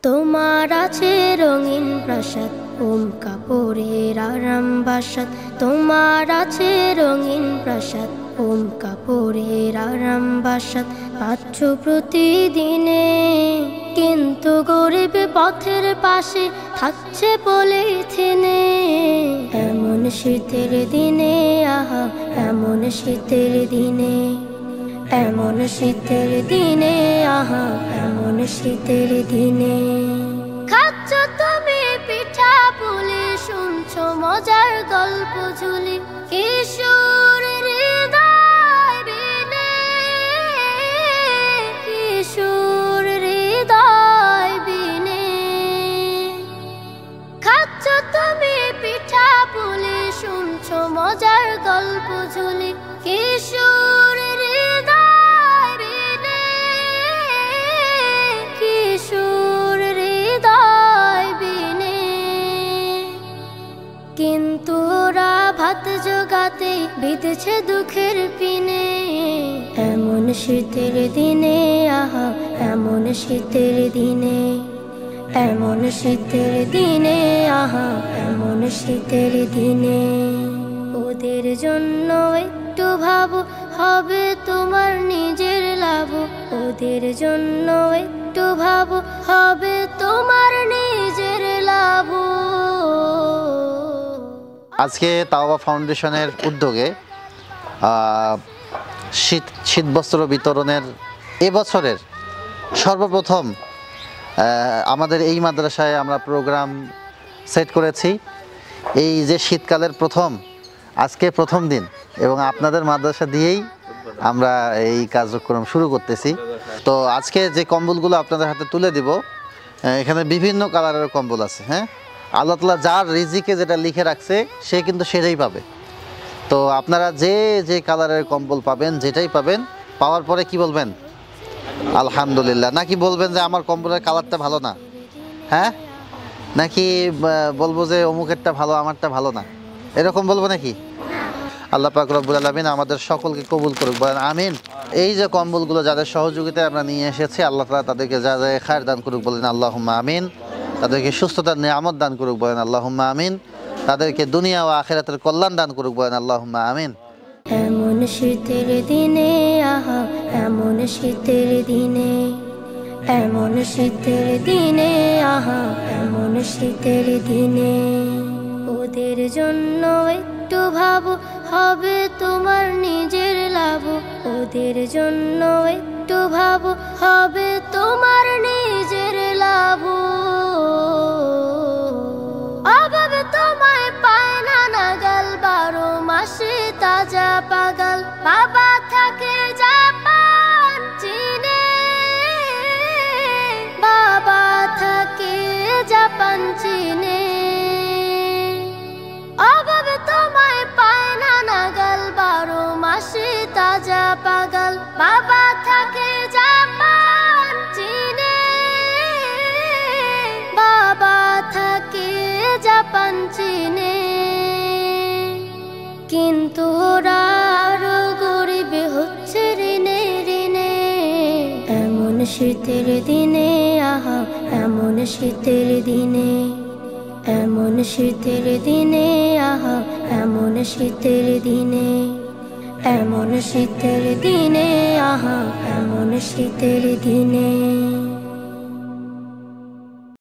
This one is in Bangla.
তোমার আছে রঙিন প্রাসাদ, ওম কাপড়ের আরাম বাসাত। তোমার আছে রঙিন প্রাসাদ, ওম কাপড়ের আরাম বাসাত। পাচ্ছ প্রতিদিনে, কিন্তু গরিব পথের পাশে থাকছে পলিথিনে। এমন শীতের দিনে, আহা এমন শীতের দিনে, এমন শীতের দিনে, আহা এমন শীতের দিনে। খাচ্ছ তুমি পিঠা পুলি, শুনছো মজার গল্প ঝুলি। কিশোর হৃদয় বিনে, কিশোর হৃদয় বিনে। খাচ্ছ তুমি পিঠা পুলি, শুনছো মজার গল্প ঝুলি। কিশোর হৃদয় বিনে, কিশোর হৃদয় বিনে। কিন্তু ওরা ভাত জোগাতে বিঁধেছে দুঃখের পিনে। এমন শীতের দিনে, আহা এমন শীতের দিনে, এমন শীতের দিনে, আহা এমন শীতের দিনে। ওদের জন্য একটু ভাবো, হবে তোমার নিজের লাভ। ওদের জন্য একটু ভাবো, হবে তোমার নিজের লাভ। আজকে তাওবা ফাউন্ডেশনের উদ্যোগে শীতবস্ত্র বিতরণের এবছরের সর্বপ্রথম আমাদের এই মাদ্রাসায় আমরা প্রোগ্রাম সেট করেছি। এই যে শীতকালের আজকে প্রথম দিন, এবং আপনাদের মাদ্রাসা দিয়েই আমরা এই কার্যক্রম শুরু করতেছি। তো আজকে যে কম্বলগুলো আপনাদের হাতে তুলে দিব, এখানে বিভিন্ন কালারের কম্বল আছে। হ্যাঁ, আল্লাহ তাআলা যার রিজিকে যেটা লিখে রাখছে সে কিন্তু সেটাই পাবে। তো আপনারা যে যে কালারের কম্বল পাবেন, যেটাই পাবেন, পাওয়ার পরে কি বলবেন? আলহামদুলিল্লাহ। নাকি বলবেন যে আমার কম্বলের কালারটা ভালো না? হ্যাঁ, নাকি বলবো যে অমুকেরটা ভালো, আমারটা ভালো না? এরকম বলবো নাকি? আল্লাহ পাক রব্বুল আলামিন আমাদের সকলকে কবুল করুক, বলেন আমিন। এই যে কম্বলগুলো যাদের সহযোগিতায় আমরা নিয়ে এসেছি, আল্লাহ তাআলা তাদেরকে যা যা খায়ের দান করুক, বলেন আল্লাহুম্মা আমিন। তাদেরকে সুস্থতার নিয়ামত দান করুক, বলেন আল্লাহুম্মা আমিন। তাদেরকে দুনিয়া ও আখিরাতের কল্যাণ দান করুক, বলেন আল্লাহুম্মা আমিন। এমন শীতের দিনে, আহা এমন শীতের দিনে, এমন শীতের দিনে, আহা এমন শীতের দিনে। ওদের জন্য একটু ভাবো, হবে তোমার নিজের লাভ। ওদের জন্য একটু ভাবো, হবে তোমার নিজের লাভ। অভাবে তোমায় পায় না নাগাল, 12 মাসে তাজা পাগাল। বাবা থাকে জাপান চীনে, বাবা থাকে জাপান চীনে। অভাবে তোমায় পায় না নাগাল, 12 মাসে তাজা পাগাল। বাবা থাকে জাপান চীনে, বাবা থাকে জাপান চীনে। কিন্তু ওরা আরো গরিব হচ্ছে ঋণে ঋণে। এমন শীতের দিনে, আহা এমন শীতের দিনে, এমন শীতের দিনে, আহা এমন শীতের দিনে, এমন শীতের দিনে, আহা এমন শীতের দিনে।